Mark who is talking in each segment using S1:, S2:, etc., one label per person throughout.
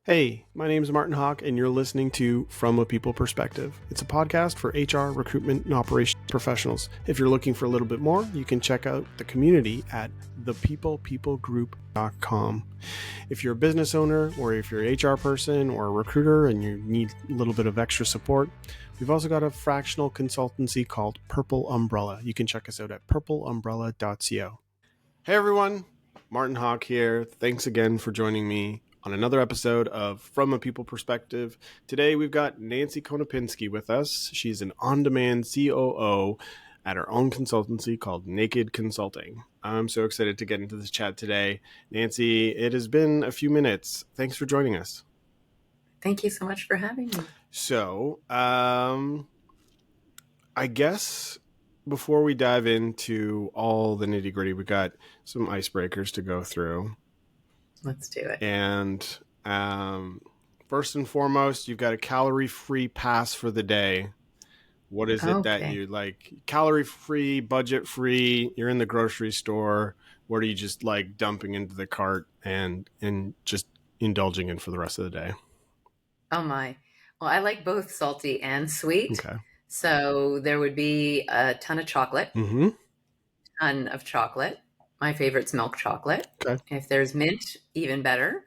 S1: Hey, my name is Martin Hauck, and you're listening to From a People Perspective. It's a podcast for HR, recruitment, and operations professionals. If you're looking for a little bit more, you can check out the community at thepeoplegroup.com. If you're a business owner, or if you're an HR person or a recruiter and you need a little bit of extra support, we've also got a fractional consultancy called Purple Umbrella. You can check us out at purpleumbrella.co. Hey everyone, Martin Hauck here. Thanks again for joining me on another episode of From a People Perspective. Today we've got Nancy Konopinsky with us. She's an on-demand COO at her own consultancy called Naked Consulting. I'm so excited to get into this chat today. Nancy, it has been a few minutes. Thanks for joining us.
S2: Thank you so much for having me.
S1: So, I guess before we dive into all the nitty-gritty, we got some icebreakers to go through.
S2: Let's do it.
S1: And first and foremost, you've got a calorie-free pass for the day. What is it that you like? Calorie-free, budget-free, you're in the grocery store. What are you just like dumping into the cart and just indulging in for the rest of the day?
S2: Oh my. Well, I like both salty and sweet.
S1: Okay.
S2: So there would be a ton of chocolate.
S1: Mm-hmm.
S2: Ton of chocolate. My favorite's milk chocolate.
S1: Okay.
S2: If there's mint, even better.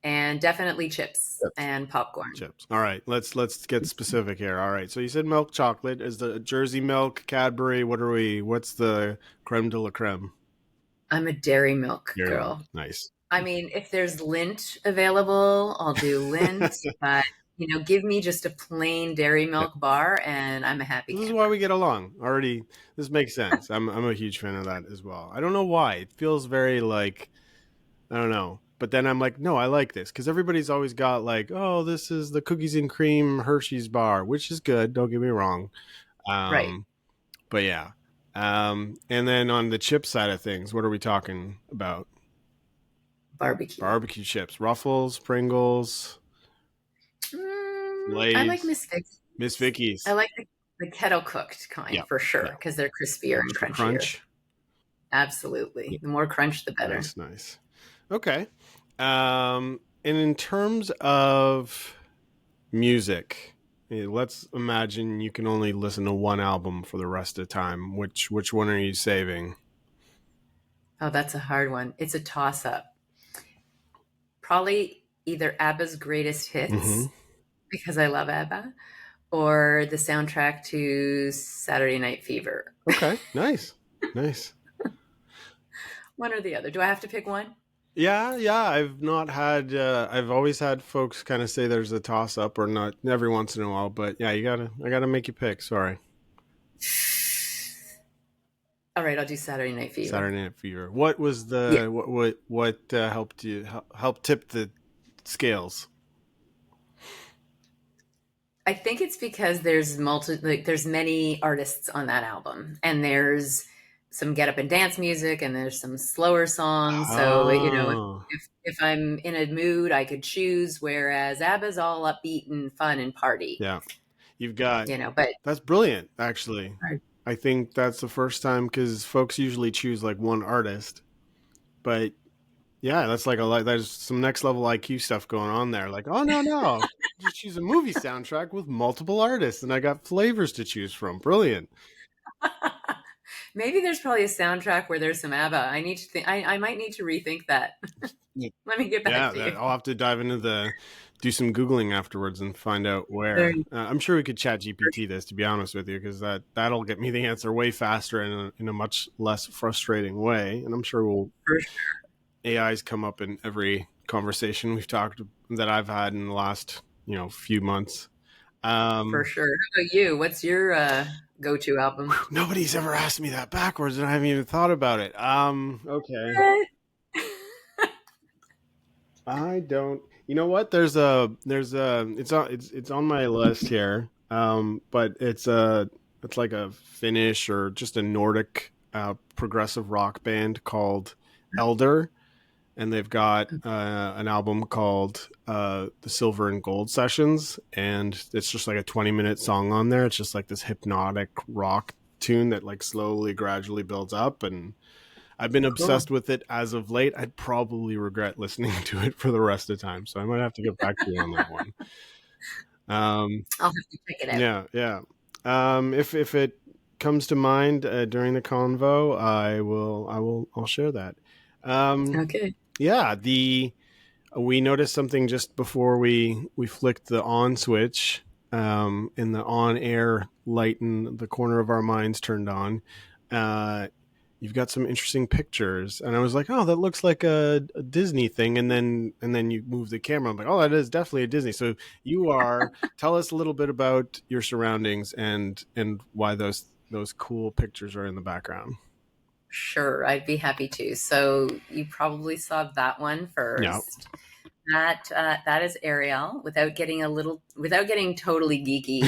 S2: And definitely chips and popcorn.
S1: Chips. All right. Let's get specific here. All right. So you said milk chocolate. Is the Jersey milk, Cadbury? What's the creme de la creme?
S2: I'm a dairy milk girl.
S1: Nice.
S2: I mean, if there's Lindt available, I'll do Lindt. But give me just a plain dairy milk bar and I'm a happy camper.
S1: This is why we get along. Already, this makes sense. I'm a huge fan of that as well. I don't know why. It feels very like, I don't know. But then I'm like, no, I like this. Because everybody's always got like, oh, this is the cookies and cream Hershey's bar, which is good. Don't get me wrong.
S2: Right.
S1: But yeah. And then on the chip side of things, what are we talking about? Barbecue chips. Ruffles, Pringles.
S2: I like Miss
S1: Vicky's.
S2: I like the kettle cooked kind for sure because they're crispier and crunchier. Crunch. Absolutely. Yeah. The more crunch, the better.
S1: Nice. Okay. And in terms of music, let's imagine you can only listen to one album for the rest of the time. Which one are you saving?
S2: Oh, that's a hard one. It's a toss-up. Probably either ABBA's Greatest Hits, because I love ABBA, or the soundtrack to Saturday Night Fever.
S1: Okay, nice.
S2: One or the other. Do I have to pick one?
S1: Yeah. I've not had. I've always had folks kind of say there's a toss-up or not every once in a while, but yeah, I gotta make you pick. Sorry.
S2: All right, I'll do Saturday Night Fever.
S1: What was the what helped you help tip the scales?
S2: I think it's because there's many artists on that album, and there's some get up and dance music, and there's some slower songs. So if I'm in a mood, I could choose. Whereas ABBA's all upbeat and fun and party.
S1: Yeah, you've got
S2: but
S1: that's brilliant, actually.
S2: Right.
S1: I think that's the first time because folks usually choose like one artist, but yeah, that's like there's some next level IQ stuff going on there. Like, oh no, just choose a movie soundtrack with multiple artists, and I got flavors to choose from. Brilliant.
S2: Maybe there's probably a soundtrack where there's some ABBA. I need to think. I might need to rethink that. Let me get back to you.
S1: I'll have to dive into do some Googling afterwards and find out where. I'm sure we could chat GPT this, to be honest with you, because that'll get me the answer way faster and in a much less frustrating way. And I'm sure AI's come up in every conversation we've talked that I've had in the last few months.
S2: For sure. How about you? What's your go-to album?
S1: Nobody's ever asked me that backwards, and I haven't even thought about it. Okay. I don't. You know what? It's on my list here. But it's like a Finnish or just a Nordic progressive rock band called Elder, and they've got an album called The Silver and Gold Sessions, and it's just like a 20-minute song on there. It's just like this hypnotic rock tune that like slowly, gradually builds up, and I've been
S2: Cool.
S1: obsessed with it as of late. I'd probably regret listening to it for the rest of the time, so I might have to get back to you on that one.
S2: I'll have to check it out.
S1: Yeah, yeah. If it comes to mind during the convo, I'll share that. Um,
S2: Okay.
S1: yeah, the we noticed something just before we flicked the on switch, and the on air light in the corner of our minds turned on. Uh, you've got some interesting pictures, and I was like, oh, that looks like a Disney thing, and then you move the camera. I'm like, oh, that is definitely a Disney. So you are. Tell us a little bit about your surroundings and why those cool pictures are in the background.
S2: Sure, I'd be happy to. So you probably saw that one
S1: Yeah.
S2: first. That is Ariel. Without getting totally geeky,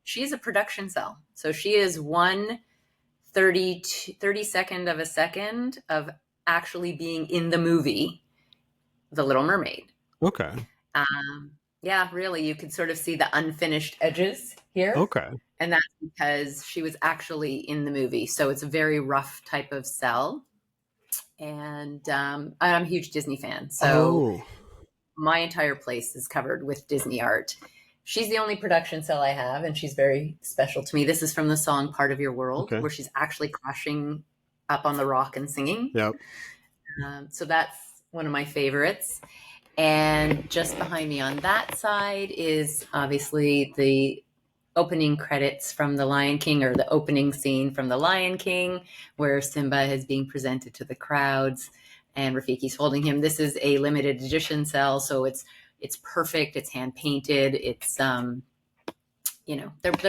S2: she's a production cell. So she is 1/32 of a second of actually being in the movie The Little Mermaid.
S1: Okay.
S2: Yeah, really, you could sort of see the unfinished edges here,
S1: Okay.
S2: and that's because she was actually in the movie. So it's a very rough type of cell, and I'm a huge Disney fan. So
S1: Oh.
S2: my entire place is covered with Disney art. She's the only production cell I have, and she's very special to me. This is from the song Part of Your World,
S1: Okay.
S2: where she's actually crashing up on the rock and singing.
S1: Yep.
S2: So that's one of my favorites. And just behind me on that side is obviously the opening credits from The Lion King, or the opening scene from The Lion King, where Simba is being presented to the crowds and Rafiki's holding him. This is a limited edition cell, so it's perfect. It's hand painted. It's they're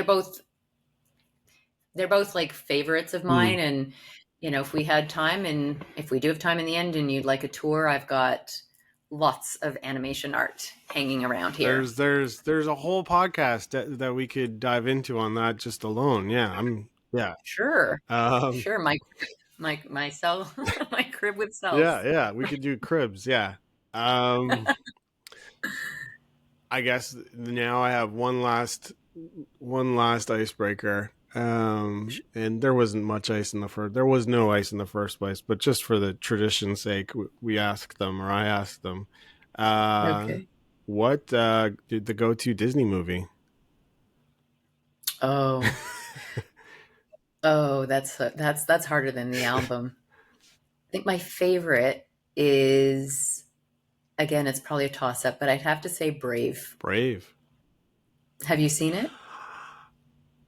S2: both like favorites of
S1: Mm.
S2: mine. And if we had time, and if we do have time in the end, and you'd like a tour, I've got lots of animation art hanging around here.
S1: There's a whole podcast that we could dive into on that just alone. Yeah, yeah.
S2: Sure,
S1: Um,
S2: sure. My cell, my crib with cells.
S1: yeah, we could do cribs. Yeah. Um, I guess now I have one last icebreaker. And there wasn't much ice in the first. There was no ice in the first place, but just for the tradition's sake, we asked them, or I asked them, uh,
S2: Okay.
S1: what did the go-to Disney movie?
S2: Oh, oh, that's harder than the album. I think my favorite is, again, it's probably a toss up, but I'd have to say Brave.
S1: Brave.
S2: Have you seen it?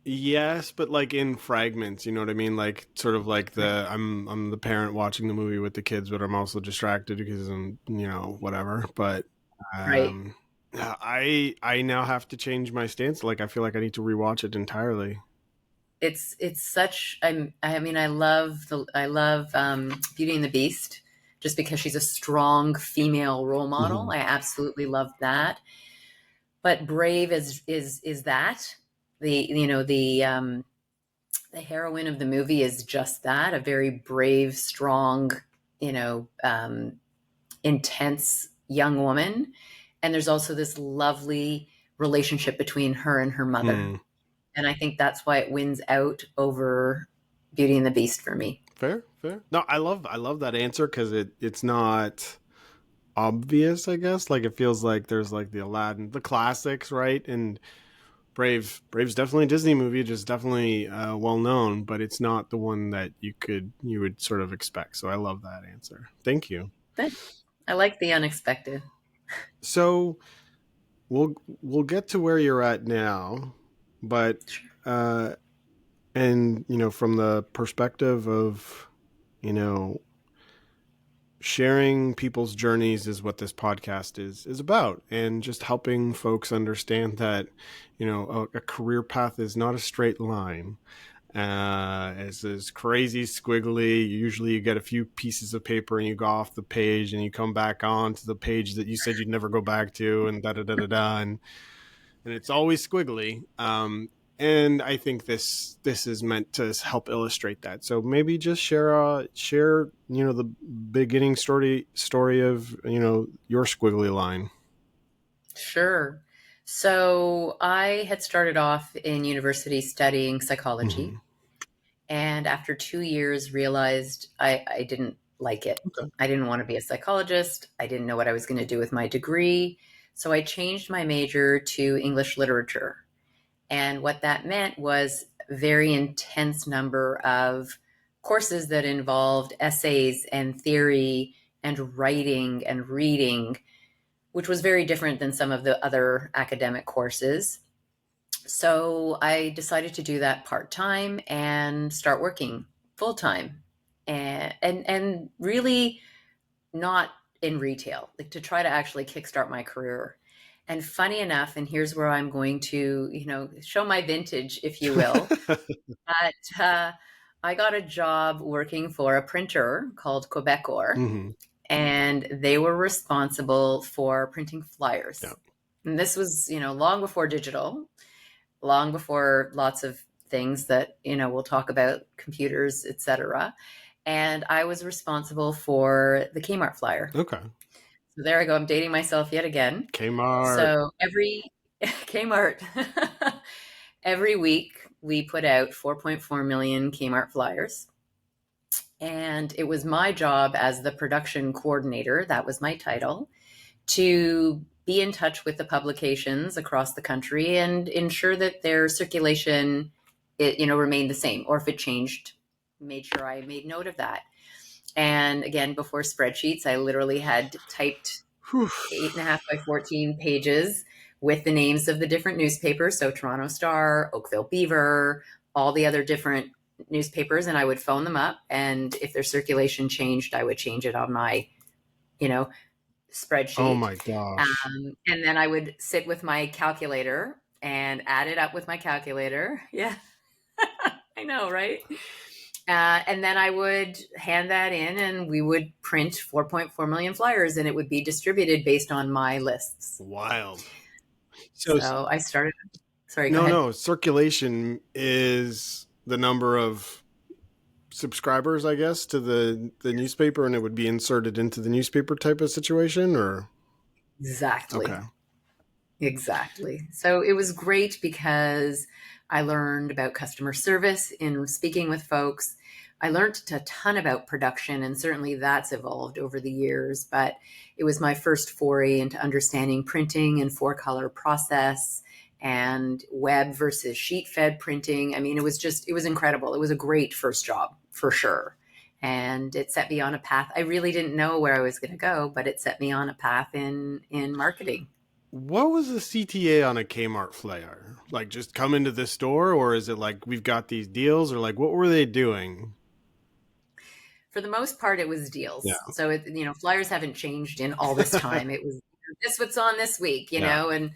S1: Yes, but like in fragments, you know what I mean? Like sort of like
S2: Right.
S1: I'm the parent watching the movie with the kids, but I'm also distracted because I'm, whatever. But
S2: Right.
S1: um I now have to change my stance. Like I feel like I need to rewatch it entirely.
S2: It's such. I mean, I love Beauty and the Beast, just because she's a strong female role model.
S1: Mhm.
S2: I absolutely love that. But Brave is that the heroine of the movie is just that, a very brave, strong, you know, um, intense young woman. And there's also this lovely relationship between her and her mother.
S1: Hmm.
S2: And I think that's why it wins out over Beauty and the Beast for me.
S1: Fair, fair. No, I love that answer because it's not obvious, I guess. Like it feels like there's like the Aladdin, the classics, right? And Brave's definitely a Disney movie, just definitely well known, but it's not the one that you would sort of expect. So I love that answer. Thank you.
S2: Thanks. I like the unexpected.
S1: So we'll get to where you're at now, but uh, and from the perspective of you know sharing people's journeys is what this podcast is about, and just helping folks understand that a career path is not a straight line. It's crazy squiggly. Usually you get a few pieces of paper and you go off the page and you come back on to the page that you said you'd never go back to, and da da da da da, and it's always squiggly. And I think this is meant to help illustrate that. So maybe just share the beginning story of your squiggly line.
S2: Sure. So I had started off in university studying
S1: Mm-hmm.
S2: psychology, And after 2 years, realized I didn't like it.
S1: Okay.
S2: I didn't want to be a psychologist. I didn't know what I was going to do with my degree. So I changed my major to English literature. And what that meant was a very intense number of courses that involved essays and theory and writing and reading, which was very different than some of the other academic courses. So I decided to do that part time and start working full time, and really not in retail, like to try to actually kickstart my career. And funny enough, and here's where I'm going to, show my vintage, if you will. But I got a job working for a printer called Quebecor,
S1: Hmm.
S2: and they were responsible for printing
S1: Yeah.
S2: flyers. And this was, long before digital, long before lots of things that, we'll talk about, computers, etc. And I was responsible for the Kmart flyer.
S1: Okay.
S2: So there I go. I'm dating myself yet again.
S1: Kmart.
S2: So every Kmart, every week we put out 4.4 million Kmart flyers. And it was my job as the production coordinator, that was my title, to be in touch with the publications across the country and ensure that their circulation, remained the same, or if it changed, made sure I made note of that. And again, before spreadsheets, I literally had typed
S1: Whew.
S2: 8.5 by 14 pages with the names of the different newspapers. So Toronto Star, Oakville Beaver, all the other different newspapers. And I would phone them up. And if their circulation changed, I would change it on my,
S1: Oh
S2: spreadsheet.
S1: my gosh.
S2: And then I would sit with my calculator and add it up with my calculator. Yeah, I know, right? And then I would hand that in and we would print 4.4 million flyers and it would be distributed based on my lists.
S1: Wild. So
S2: So I started, sorry, go
S1: no,
S2: ahead.
S1: no. Circulation is the number of subscribers, I guess, to the newspaper, and it would be inserted into the newspaper type of situation, or okay.
S2: Exactly. Exactly. So it was great because I learned about customer service in speaking with folks. I learned a ton about production, and certainly that's evolved over the years. But it was my first foray into understanding printing and four color process and web versus sheet fed printing. I mean, it was incredible. It was a great first job for sure. And it set me on a path. I really didn't know where I was going to go, but it set me on a path in marketing.
S1: What was the CTA on a Kmart flyer? Like, just come into the store, or is it like we've got these deals, or like what were they doing?
S2: For the most part, it was
S1: Yeah,
S2: deals. So flyers haven't changed in all this time. It was this what's on this week,
S1: yeah.
S2: and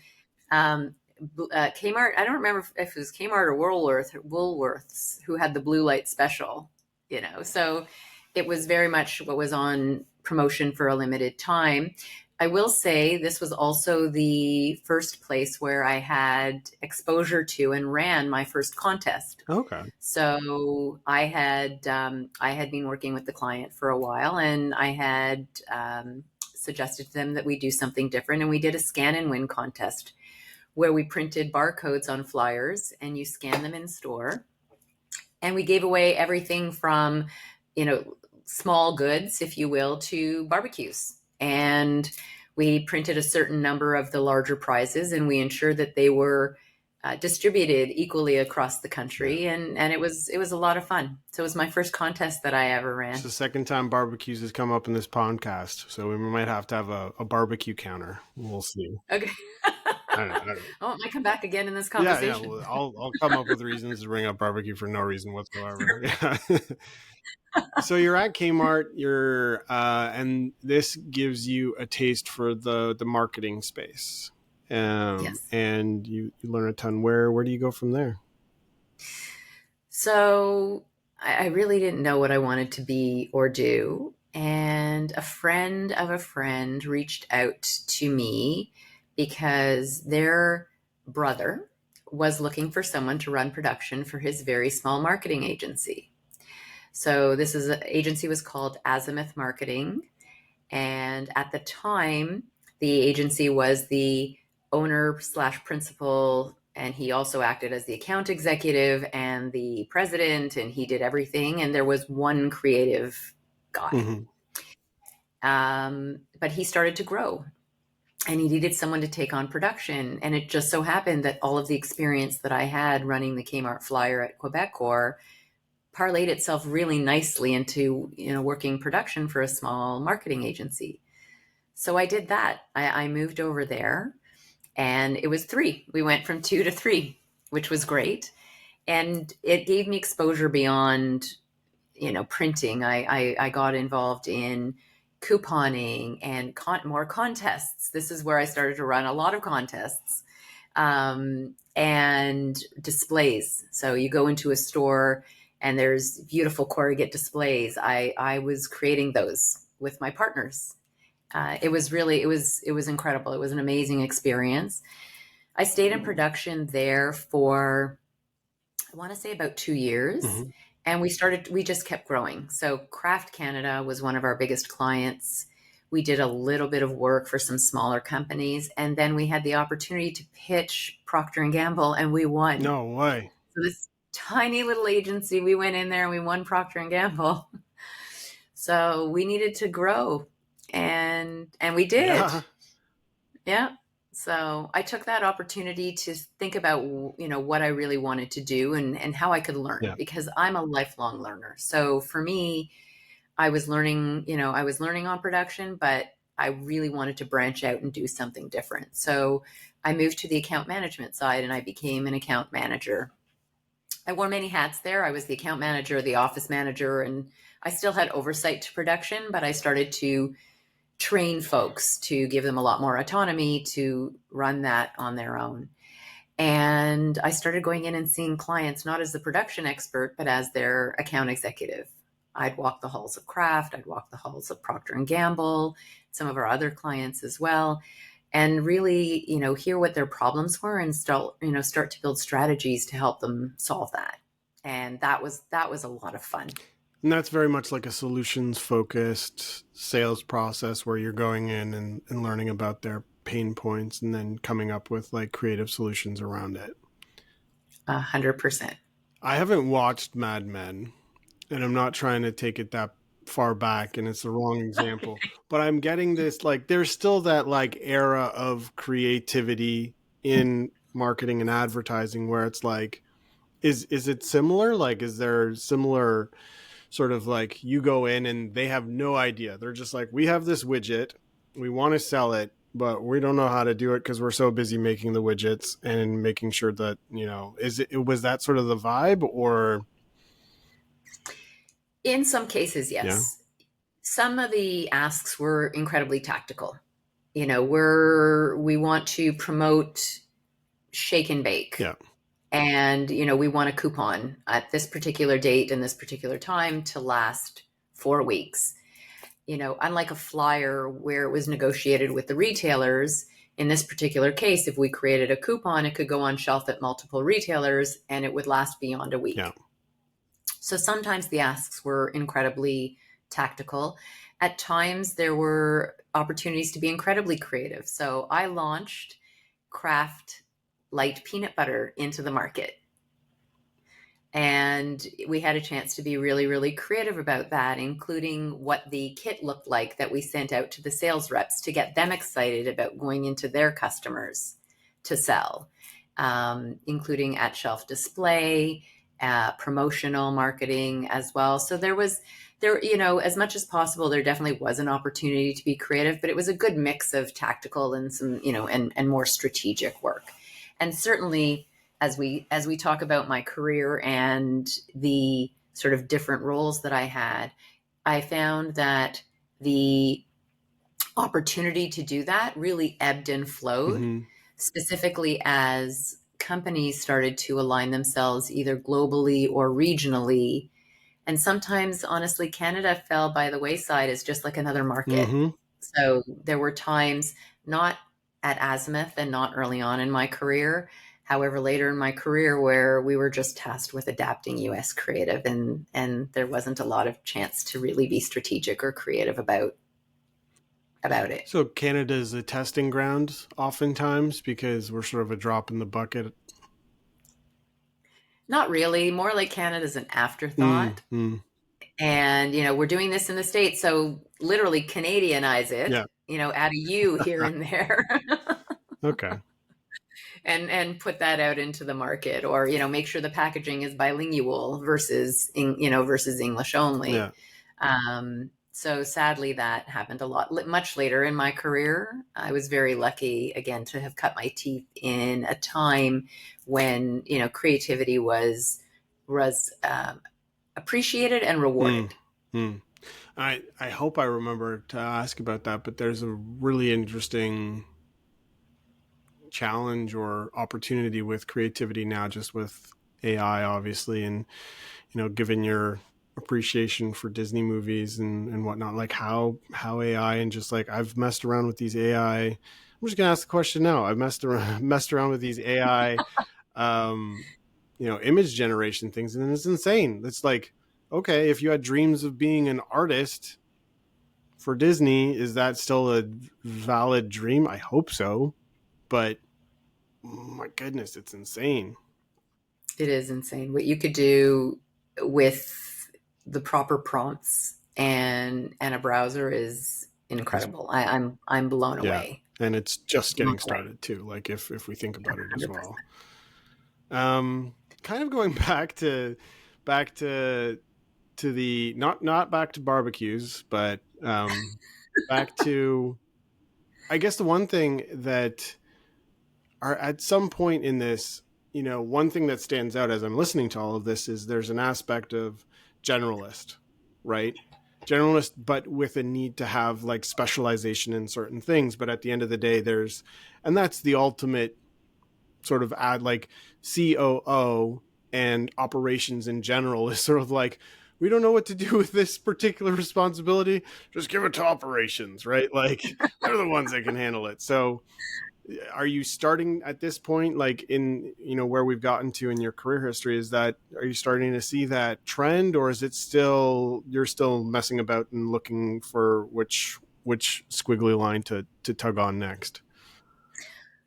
S2: um, Kmart. I don't remember if it was Kmart or Woolworths who had the blue light special. So it was very much what was on promotion for a limited time. I will say this was also the first place where I had exposure to and ran my first contest.
S1: Okay.
S2: So I had been working with the client for a while, and I had suggested to them that we do something different, and we did a scan and win contest where we printed barcodes on flyers, and you scan them in store, and we gave away everything from small goods, if you will, to barbecues, and we printed a certain number of the larger prizes, and we ensured that they were distributed equally across the country,
S1: Yeah.
S2: and it was a lot of fun. So it was my first contest that I ever
S1: It's
S2: ran.
S1: the second time barbecues has come up in this podcast, so we might have to have a barbecue counter. We'll see.
S2: Okay.
S1: I don't know.
S2: Oh, it might come back again in this
S1: Yeah, yeah.
S2: conversation.
S1: Well, I'll come up with reasons to bring up barbecue for no reason whatsoever. Yeah. So you're at Kmart. And this gives you a taste for the marketing space.
S2: Yes.
S1: And you learn a ton. Where do you go from there?
S2: So I really didn't know what I wanted to be or do. And a friend of a friend reached out to me because their brother was looking for someone to run production for his very small marketing agency. So this is an agency was called Azimuth Marketing. And at the time, the agency was the owner slash principal and he also acted as the account executive and the president, and he did everything. And there was one creative guy.
S1: Mm-hmm.
S2: But he started to grow and he needed someone to take on production. And it just so happened that all of the experience that I had running the Kmart flyer at Quebecor parlayed itself really nicely into, working production for a small marketing agency. So I did that. I moved over there, and it was three. We went from two to three, which was great. And it gave me exposure beyond, printing. I got involved in couponing and more contests. This is where I started to run a lot of contests, and displays. So you go into a store and there's beautiful corrugate displays. I was creating those with my partners. It was incredible. It was an amazing experience. I stayed in production there for, I want to say, about 2 years.
S1: Mm-hmm.
S2: And we just kept growing. So Kraft Canada was one of our biggest clients. We did a little bit of work for some smaller companies. And then we had the opportunity to pitch Procter & Gamble, and we won.
S1: No way.
S2: So this tiny little agency, we went in there and we won Procter & Gamble. So we needed to grow, and we did. Yeah. So I took that opportunity to think about, what I really wanted to do and how I could learn, because I'm a lifelong learner. So for me, I was learning on production, but I really wanted to branch out and do something different. So I moved to the account management side and I became an account manager. I wore many hats there. I was the account manager, the office manager, and I still had oversight to production, but I started to train folks to give them a lot more autonomy to run that on their own. And I started going in and seeing clients, not as the production expert, but as their account executive. I'd walk the halls of Kraft, I'd walk the halls of Procter & Gamble, some of our other clients as well, and really, hear what their problems were and start to build strategies to help them solve that. And that was a lot of fun.
S1: And that's very much like a solutions-focused sales process where you're going in and learning about their pain points and then coming up with like creative solutions around it.
S2: 100%.
S1: I haven't watched Mad Men, and I'm not trying to take it that far back, and it's the wrong example. But I'm getting this, like, there's still that like era of creativity in marketing and advertising where it's like, is it similar? Like, is there similar sort of like you go in and they have no idea. They're just like, we have this widget, we want to sell it, but we don't know how to do it because we're so busy making the widgets and making sure that, was that sort of the vibe? Or
S2: in some cases, yes. Yeah. Some of the asks were incredibly tactical. We want to promote shake and bake.
S1: Yeah.
S2: And, we want a coupon at this particular date and this particular time to last 4 weeks. Unlike a flyer where it was negotiated with the retailers, in this particular case, if we created a coupon, it could go on shelf at multiple retailers and it would last beyond a week.
S1: Yeah.
S2: So sometimes the asks were incredibly tactical. At times, there were opportunities to be incredibly creative. So I launched Kraft light peanut butter into the market. And we had a chance to be really, really creative about that, including what the kit looked like that we sent out to the sales reps to get them excited about going into their customers to sell, including at shelf display, promotional marketing as well. So there, as much as possible, there definitely was an opportunity to be creative, but it was a good mix of tactical and some, and more strategic work. And certainly, as we talk about my career and the sort of different roles that I had, I found that the opportunity to do that really ebbed and flowed, specifically as companies started to align themselves either globally or regionally. And sometimes, honestly, Canada fell by the wayside as just like another market. So there were times, not at Azimuth and not early on in my career, however, later in my career, where we were just tasked with adapting US creative, and there wasn't a lot of chance to really be strategic or creative about it.
S1: So Canada is a testing ground oftentimes because we're sort of a drop in the bucket.
S2: Not really, more like Canada's an
S1: Mm,
S2: afterthought.
S1: mm,
S2: And, we're doing this in the States, so literally Canadianize it,
S1: yeah.
S2: add a U here and there.
S1: Okay.
S2: And put that out into the market, or make sure the packaging is bilingual versus versus English only.
S1: Yeah.
S2: So sadly that happened a lot much later in my career. I was very lucky again to have cut my teeth in a time when creativity was appreciated and
S1: Mm,
S2: rewarded.
S1: mm. I hope I remember to ask about that, but there's a really interesting challenge or opportunity with creativity now, just with AI, obviously, and given your appreciation for Disney movies and whatnot, like how AI and just like I've messed around with these AI. I'm just gonna ask the question now. I've messed around with these AI, um, image generation things, and it's insane. It's like, okay, if you had dreams of being an artist for Disney, is that still a valid dream? I hope so, but my goodness, it's insane.
S2: It is insane what you could do with the proper prompts and a browser is
S1: It's,
S2: incredible. I'm blown
S1: yeah,
S2: away.
S1: and it's just
S2: Blown
S1: getting
S2: away.
S1: started too. Like if we think about it as well.
S2: 100%.
S1: Kind of going back to the not back to barbecues, but back to, I guess the one thing that are at some point in this, one thing that stands out as I'm listening to all of this is there's an aspect of generalist, right? Generalist, but with a need to have like specialization in certain things. But at the end of the day, and that's the ultimate sort of add, like COO and operations in general is sort of like, we don't know what to do with this particular responsibility. Just give it to operations, right? Like they're the ones that can handle it. So are you starting at this point, like in where we've gotten to in your career history, are you starting to see that trend, or is it still you're still messing about and looking for which squiggly line to tug on next?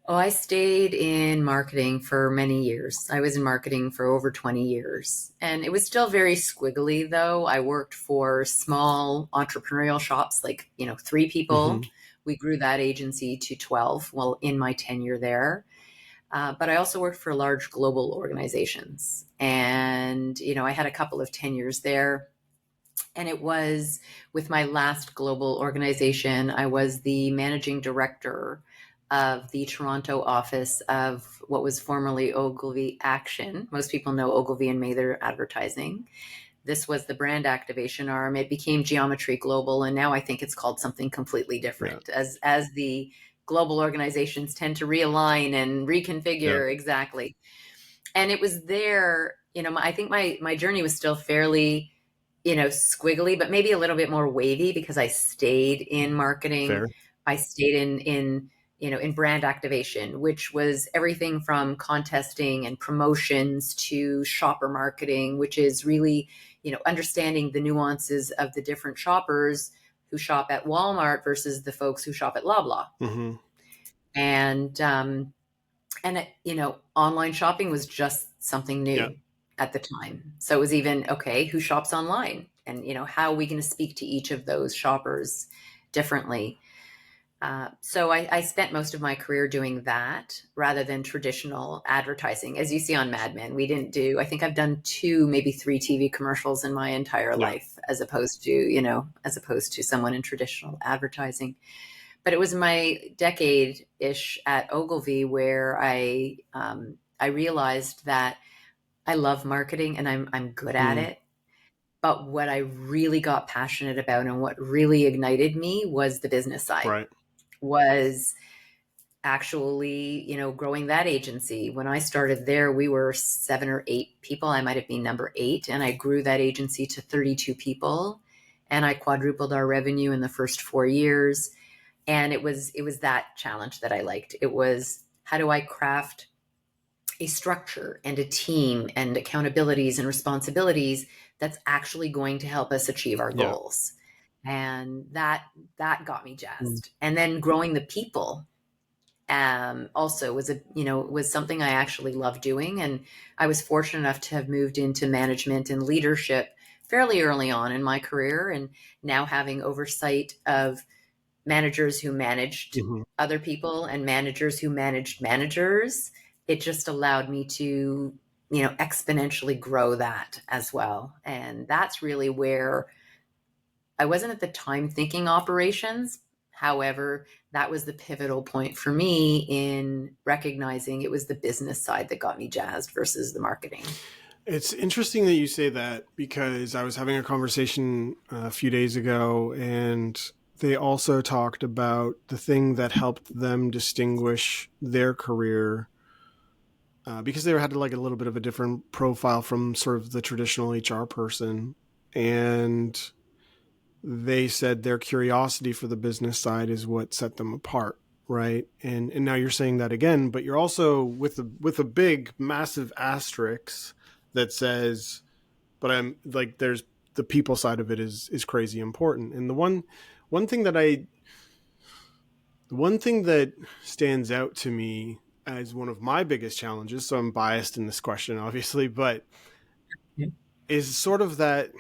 S2: Oh, I stayed in marketing for many years. I was in marketing for over 20 years. And it was still very squiggly, though. I worked for small entrepreneurial shops, like, 3 people.
S1: Mm-hmm.
S2: We grew that agency to 12, well, in my tenure there. But I also worked for large global organizations. And, I had a couple of tenures there. And it was with my last global organization, I was the managing director of the Toronto office of what was formerly Ogilvy Action. Most people know Ogilvy and Mather Advertising. This was the brand activation arm. It became Geometry Global, and now I think it's called something completely
S1: Yeah.
S2: different as the global organizations tend to realign and
S1: Yeah.
S2: reconfigure. Exactly. And it was there, I think my journey was still fairly squiggly, but maybe a little bit more wavy because I stayed in marketing.
S1: Fair.
S2: I stayed in brand activation, which was everything from contesting and promotions to shopper marketing, which is really, understanding the nuances of the different shoppers who shop at Walmart versus the folks who shop at Loblaw.
S1: Mm-hmm.
S2: And online shopping was just something
S1: Yeah.
S2: new at the time. So it was even, okay, who shops online? And, how are we going to speak to each of those shoppers differently? So I spent most of my career doing that rather than traditional advertising. As you see on Mad Men, I think I've done 2, maybe 3 TV commercials in my entire
S1: Yeah.
S2: life, as opposed to someone in traditional advertising. But it was my decade-ish at Ogilvy where I realized that I love marketing and I'm good at
S1: Mm.
S2: it. But what I really got passionate about and what really ignited me was the business side,
S1: Right.
S2: was actually, growing that agency. When I started there, we were 7 or 8 people. I might have been number 8, and I grew that agency to 32 people, and I quadrupled our revenue in the first 4 years. And it was that challenge that I liked. It was, how do I craft a structure and a team and accountabilities and responsibilities that's actually going to help us achieve our
S1: Yeah.
S2: goals? And that got me
S1: Mm.
S2: jazzed. And then growing the people, also was something I actually love doing. And I was fortunate enough to have moved into management and leadership fairly early on in my career, and now having oversight of managers who managed
S1: Mhm.
S2: other people and managers who managed managers. It just allowed me to, exponentially grow that as well. And that's really where I wasn't at the time thinking operations. However, that was the pivotal point for me in recognizing it was the business side that got me jazzed versus the marketing.
S1: It's interesting that you say that, because I was having a conversation a few days ago, and they also talked about the thing that helped them distinguish their career, because they had like a little bit of a different profile from sort of the traditional HR person. And they said their curiosity for the business side is what set them apart, right? And now you're saying that again, but you're also with a big massive asterisk that says, but I'm like, there's the people side of it is crazy important. And one thing that I the one thing that stands out to me as one of my biggest challenges, so I'm biased in this question obviously, but is sort of that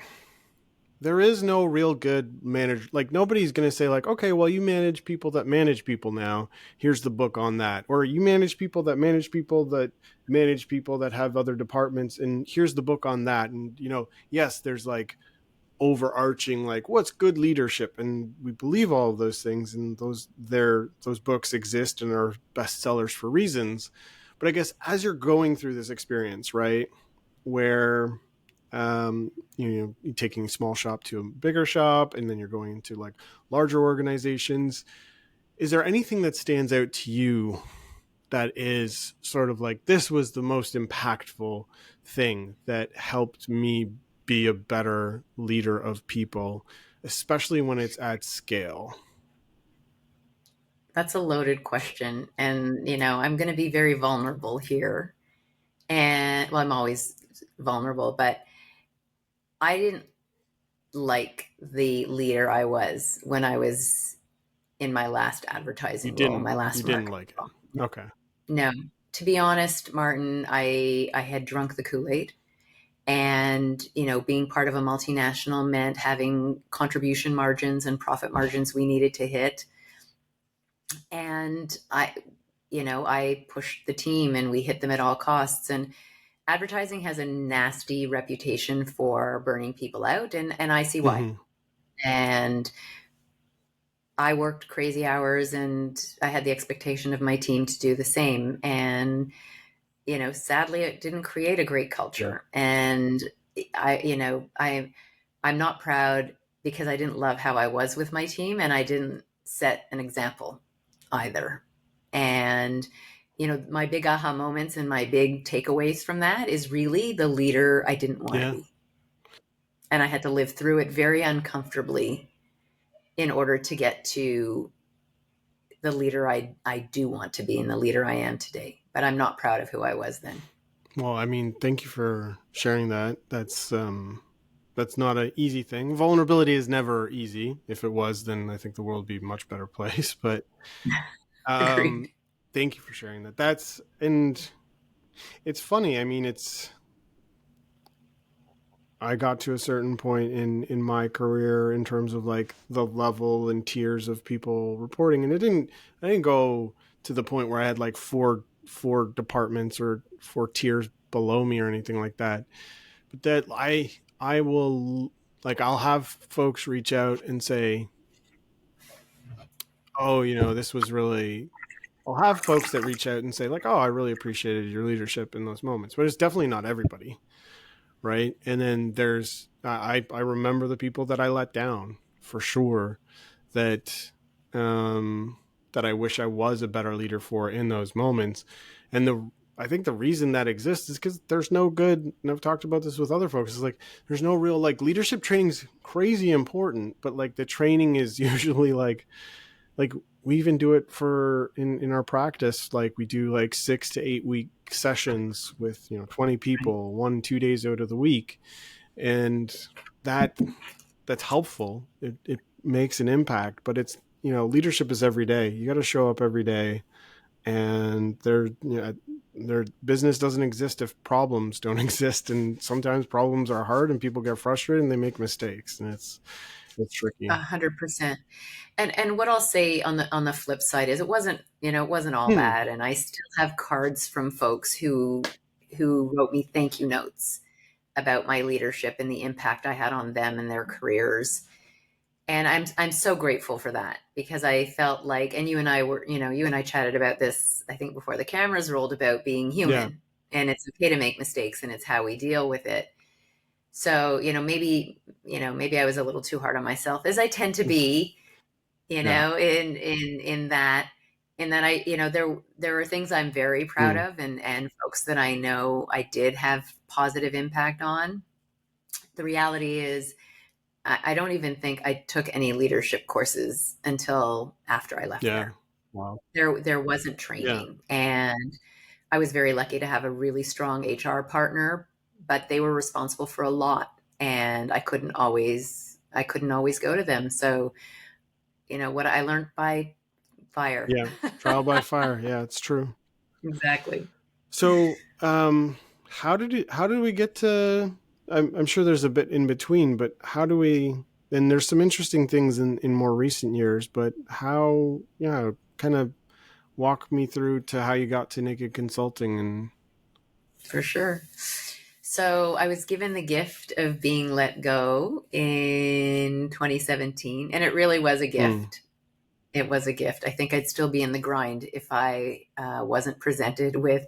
S1: there is no real good manager. Like, nobody's going to say like, okay, well, you manage people that manage people now, here's the book on that. Or you manage people that manage people that manage people that have other departments, and here's the book on that. And, yes, there's like overarching, like, what's good leadership, and we believe all of those things, and those books exist and are bestsellers for reasons. But I guess as you're going through this experience, right, where you're taking a small shop to a bigger shop, and then you're going into like larger organizations, is there anything that stands out to you that is sort of like, this was the most impactful thing that helped me be a better leader of people, especially when it's at scale?
S2: That's a loaded question. And, I'm going to be very vulnerable here. And, well, I'm always vulnerable, but I didn't like the leader I was when I was in my last
S1: You
S2: advertising role,
S1: didn't
S2: my
S1: you
S2: last
S1: didn't
S2: marketing
S1: like it?
S2: role.
S1: Okay.
S2: No, to be honest, Martin, I had drunk the Kool-Aid. And, being part of a multinational meant having contribution margins and profit margins we needed to hit. And I pushed the team and we hit them at all costs. And advertising has a nasty reputation for burning people out. And I see why.
S1: Mm-hmm.
S2: And I worked crazy hours and I had the expectation of my team to do the same. And, sadly, it didn't create a great
S1: Yeah.
S2: culture. And I'm not proud because I didn't love how I was with my team and I didn't set an example either. And, my big aha moments and my big takeaways from that is really the leader I didn't want to
S1: Yeah.
S2: be. And I had to live through it very uncomfortably in order to get to the leader I do want to be and the leader I am today. But I'm not proud of who I was then.
S1: Well, I mean, thank you for sharing that. That's not an easy thing. Vulnerability is never easy. If it was, then I think the world would be a much better place. But
S2: Agreed.
S1: um, thank you for sharing that. And it's funny. I mean, I got to a certain point in my career in terms of like the level and tiers of people reporting, and I didn't go to the point where I had like four departments or four tiers below me or anything like that. But that I will, like, I'll have folks reach out and say, oh, this was really, I'll have folks that reach out and say like, oh, I really appreciated your leadership in those moments. But it's definitely not everybody, right? And then there's I remember the people that I let down for sure, that that I wish I was a better leader for in those moments. And I think the reason that exists is because there's no good, and I've talked about this with other folks, is like, there's no real, like, leadership training's crazy important, but like the training is usually like we even do it for in our practice. Like, we do like 6 to 8 week sessions with 20 people 1-2 days out of the week, and that that's helpful. It makes an impact, but it's leadership is every day. You got to show up every day, and their business doesn't exist if problems don't exist, and sometimes problems are hard and people get frustrated and they make mistakes, and it's tricky.
S2: 100%. And what I'll say on the flip side is it wasn't all
S1: Hmm.
S2: bad. And I still have cards from folks who wrote me thank you notes about my leadership and the impact I had on them and their careers. And I'm so grateful for that, because I felt like, and you and I chatted about this, I think before the cameras rolled, about being
S1: Yeah.
S2: human, and it's okay to make mistakes and it's how we deal with it. So, maybe I was a little too hard on myself, as I tend to be,
S1: Yeah.
S2: in that there are things I'm very proud
S1: Hmm.
S2: of, and folks that I know I did have positive impact on. The reality is, I don't even think I took any leadership courses until after I left
S1: Yeah.
S2: there.
S1: Wow.
S2: There wasn't
S1: Yeah.
S2: training, and I was very lucky to have a really strong HR partner, but they were responsible for a lot, and I couldn't always go to them. So, what I learned by fire.
S1: Yeah. Trial by fire. Yeah, it's true.
S2: Exactly.
S1: So, how did we get to? I'm sure there's a bit in between, but how do we? And there's some interesting things in more recent years, but how? Yeah, kind of walk me through to how you got to Naked Consulting and.
S2: For sure. So I was given the gift of being let go in 2017, and it really was a
S1: Hmm.
S2: gift. It was a gift. I think I'd still be in the grind if I wasn't presented with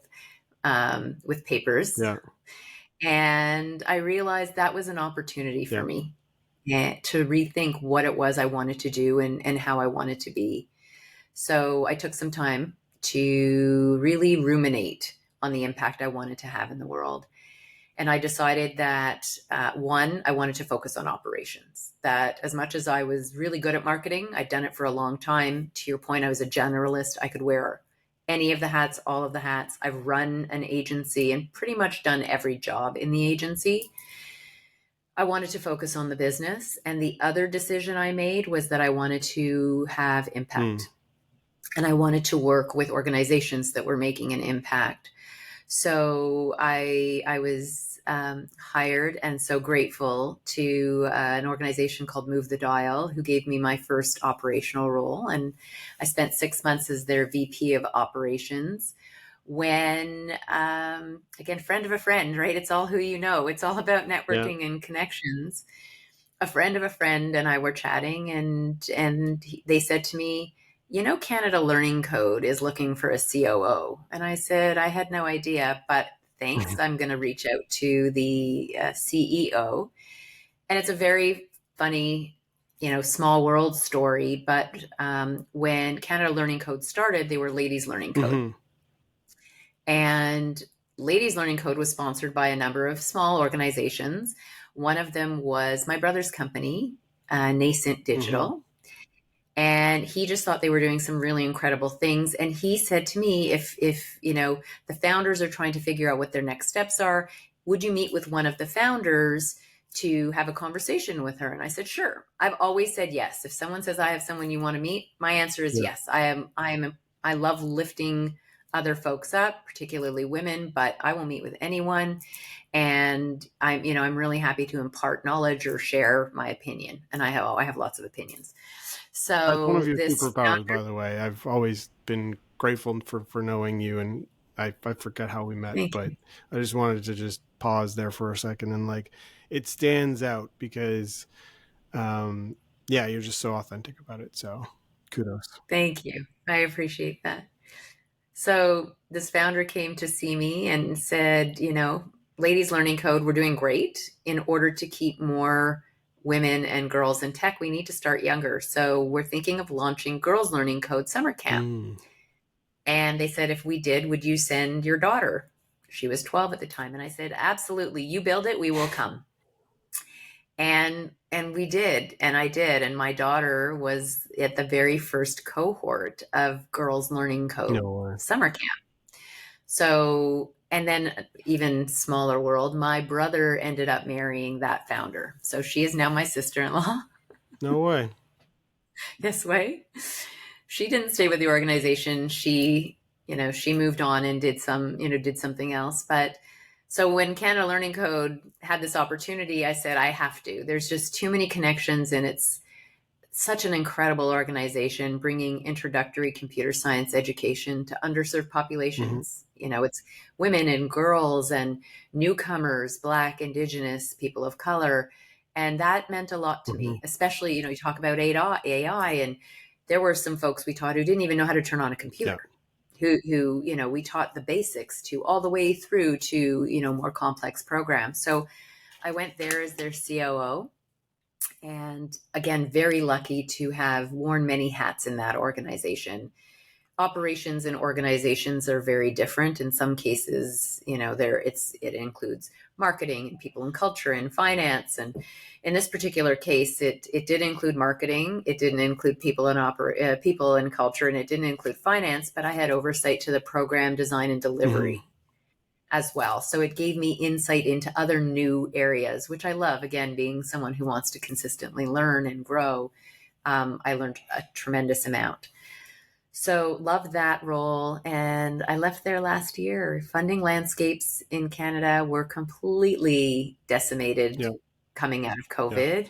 S2: papers.
S1: Yeah.
S2: And I realized that was an opportunity for
S1: Yeah.
S2: me, to rethink what it was I wanted to do, and how I wanted to be. So I took some time to really ruminate on the impact I wanted to have in the world. And I decided that, one, I wanted to focus on operations. That as much as I was really good at marketing, I'd done it for a long time. To your point, I was a generalist. I could wear any of the hats, all of the hats. I've run an agency and pretty much done every job in the agency. I wanted to focus on the business. And the other decision I made was that I wanted to have
S1: Hmm.
S2: impact, and I wanted to work with organizations that were making an impact. So I was hired, and so grateful to an organization called Move the Dial, who gave me my first operational role. And I spent 6 months as their VP of operations. When, again, friend of a friend, right? It's all who you know. It's all about
S1: Yeah.
S2: networking and connections. A friend of a friend and I were chatting, and they said to me, Canada Learning Code is looking for a COO. And I said, I had no idea, but thanks. I'm going to reach out to the CEO. And it's a very funny, small world story. But when Canada Learning Code started, they were Ladies Learning Code.
S1: Hmm.
S2: And Ladies Learning Code was sponsored by a number of small organizations. One of them was my brother's company, Nascent
S1: Hmm.
S2: Digital. And he just thought they were doing some really incredible things. And he said to me, if the founders are trying to figure out what their next steps are, would you meet with one of the founders to have a conversation with her? And I said, sure. I've always said yes. If someone says, I have someone you want to meet, my answer is
S1: Yeah.
S2: yes. I love lifting other folks up, particularly women, but I will meet with anyone. And I'm really happy to impart knowledge or share my opinion. And I have lots of opinions.
S1: That's one of
S2: So
S1: your
S2: this
S1: superpowers,
S2: founder,
S1: by the way. I've always been grateful for knowing you, and I forget how we met,
S2: thank
S1: but
S2: you.
S1: I just wanted to just pause there for a second, and like it stands out because um yeah, you're just so authentic about it. So kudos.
S2: Thank you. I appreciate that. So this founder came to see me and said, Ladies Learning Code, we're doing great. In order to keep more women and girls in tech, we need to start younger. So we're thinking of launching Girls Learning Code summer camp.
S1: Mm.
S2: And they said, if we did, would you send your daughter? She was 12 at the time. And I said, absolutely. You build it, we will come. And we did, and I did, and my daughter was at the very first cohort of Girls Learning Code
S1: No way.
S2: summer camp. So, and then even smaller world, my brother ended up marrying that founder. So she is now my sister-in-law.
S1: No way.
S2: This way. She didn't stay with the organization. She she moved on and did something else. But so when Canada Learning Code had this opportunity, I said, I have to. There's just too many connections, and it's such an incredible organization bringing introductory computer science education to underserved populations. It's women and girls and newcomers, Black, Indigenous, people of color. And that meant a lot to
S1: Mm-hmm.
S2: me, especially, you talk about AI, and there were some folks we taught who didn't even know how to turn on a
S1: Yeah.
S2: computer, who we taught the basics to all the way through to, more complex programs. So I went there as their COO. And again, very lucky to have worn many hats in that organization. Operations and organizations are very different. In some cases, it includes marketing and people and culture and finance. And in this particular case, it did include marketing. It didn't include people and culture, and it didn't include finance. But I had oversight to the program design and
S1: Mm-hmm.
S2: delivery as well. So it gave me insight into other new areas, which I love. Again, being someone who wants to consistently learn and grow, I learned a tremendous amount. So loved that role. And I left there last year. Funding landscapes in Canada were completely decimated
S1: Yeah.
S2: coming out of
S1: Yeah.
S2: COVID.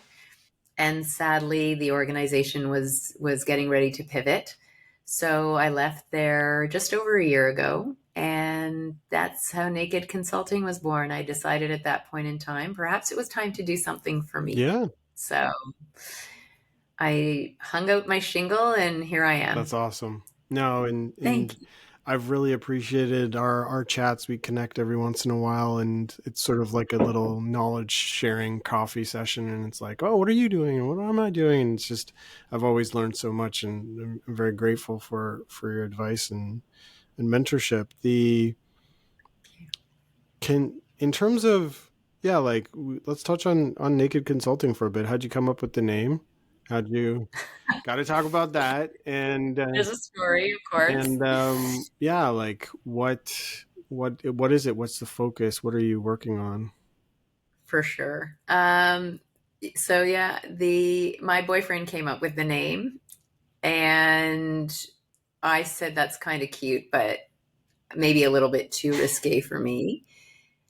S2: And sadly, the organization was getting ready to pivot. So I left there just over a year ago, and that's how Naked Consulting was born. I decided at that point in time, perhaps it was time to do something for me.
S1: Yeah.
S2: So I hung out my shingle, and here I
S1: That's
S2: am.
S1: awesome. No,
S2: Thank
S1: and
S2: you.
S1: I've really appreciated our chats. We connect every once in a while, and it's sort of like a little knowledge sharing coffee session. And it's like, oh, what are you doing, and what am I doing? And it's just I've always learned so much, and I'm very grateful for your advice and mentorship. The can in terms of yeah, like let's touch on Naked Consulting for a bit. How'd you come up with the name? How'd you got to talk about that
S2: There's a story, of course,
S1: and yeah, like what is it? What's the focus? What are you working on?
S2: for sure. So yeah, the my boyfriend came up with the name, and I said that's kind of cute, but maybe a little bit too risque for me.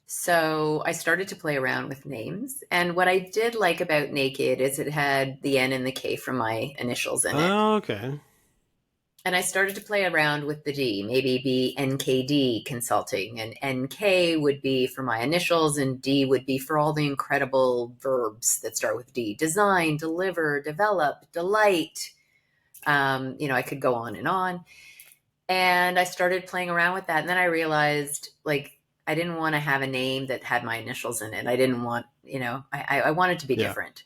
S2: So I started to play around with names. And what I did like about Naked is it had the N and the K from my initials in it.
S1: Oh, okay.
S2: And I started to play around with the D, maybe be NKD Consulting. And NK would be for my initials, and D would be for all the incredible verbs that start with D: design, deliver, develop, delight. I could go on and on. And I started playing around with that. And then I realized, like, I didn't want to have a name that had my initials in it. I didn't want, I wanted to be
S1: Yeah.
S2: different.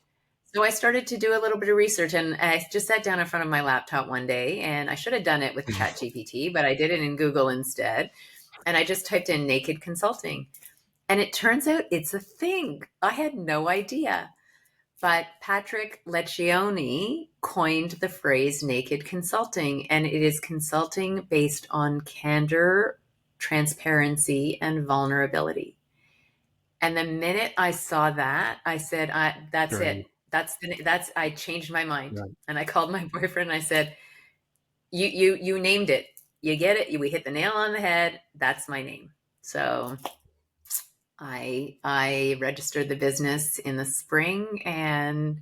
S2: So I started to do a little bit of research, and I just sat down in front of my laptop one day, and I should have done it with ChatGPT, but I did it in Google instead. And I just typed in Naked Consulting. And it turns out it's a thing. I had no idea. But Patrick Leccioni coined the phrase naked consulting, and it is consulting based on candor, transparency, and vulnerability. And the minute I saw that, I said, "That's it.
S1: Right.
S2: That's." I changed my mind,
S1: Right.
S2: and I called my boyfriend. And I said, "You named it. You get it. We hit the nail on the head. That's my name." So I registered the business in the spring, and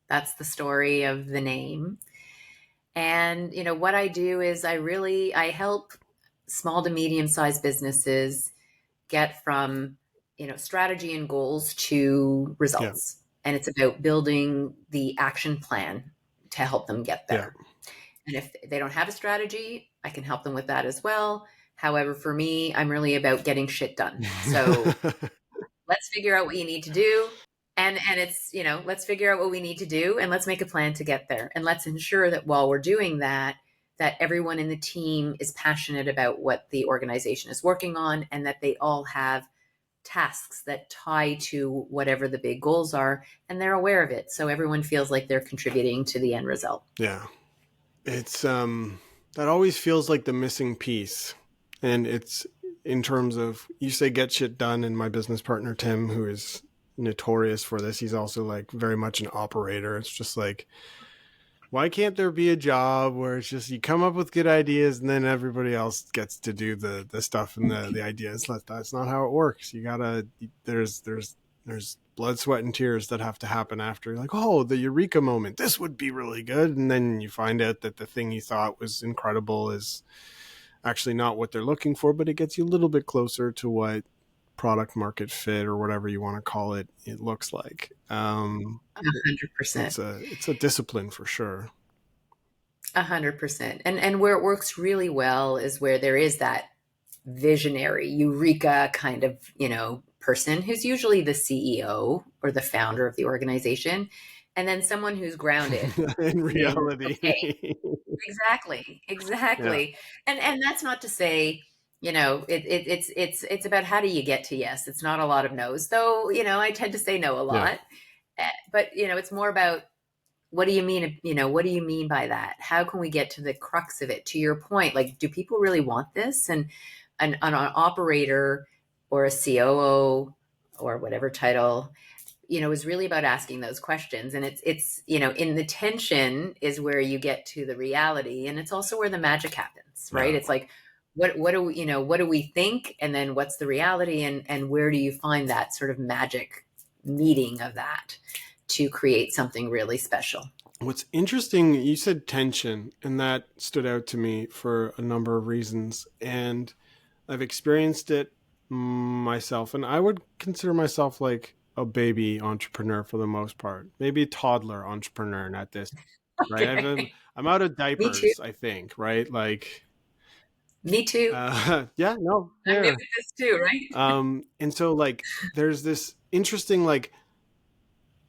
S2: that's the story of the name. And what I do is I help small to medium sized businesses get from strategy and goals to
S1: Yeah.
S2: results. And it's about building the action plan to help them get
S1: Yeah.
S2: there. And if they don't have a strategy, I can help them with that as well. However, for me, I'm really about getting shit done. So let's figure out what you need to do. And it's, let's figure out what we need to do, and let's make a plan to get there. And let's ensure that while we're doing that, that everyone in the team is passionate about what the organization is working on, and that they all have tasks that tie to whatever the big goals are, and they're aware of it. So everyone feels like they're contributing to the end result.
S1: Yeah. It's that always feels like the missing piece. And it's in terms of you say get shit done, and my business partner Tim, who is notorious for this, he's also like very much an operator. It's just like Why can't there be a job where it's just you come up with good ideas and then everybody else gets to do the stuff and the ideas? That's not how it works. You gotta there's blood, sweat, and tears that have to happen after. Like, oh, the eureka moment. This would be really good, and then you find out that the thing you thought was incredible is actually not what they're looking for, but it gets you a little bit closer to what product market fit or whatever you want to call it. It looks like.
S2: 100%.
S1: It's a discipline for sure.
S2: 100%. And where it works really well is where there is that visionary eureka kind of, person who's usually the CEO or the founder of the organization, and then someone who's grounded
S1: In
S2: in,
S1: reality.
S2: okay, exactly,
S1: Yeah.
S2: exactly. And that's not to say, it's about how do you get to yes. It's not a lot of no's, though. I tend to say no a
S1: Yeah.
S2: lot. But it's more about what do you mean, what do you mean by that? How can we get to the crux of it? To your point, like, do people really want this? And an operator or a COO or whatever title, is really about asking those questions. And it's in the tension is where you get to the reality, and it's also where the magic happens, right?
S1: Yeah.
S2: It's like, what do we, what do we think, and then what's the reality, and where do you find that sort of magic meeting of that to create something really special?
S1: What's interesting, you said tension, and that stood out to me for a number of reasons. And I've experienced it myself, and I would consider myself like a baby entrepreneur for the most part, maybe a toddler entrepreneur, not this, right?
S2: Okay.
S1: I'm out of
S2: Me too.
S1: diapers, I think, right? Like,
S2: Me too.
S1: yeah, no,
S2: I'm new
S1: fair.
S2: at this too, right?
S1: And so like, there's this interesting like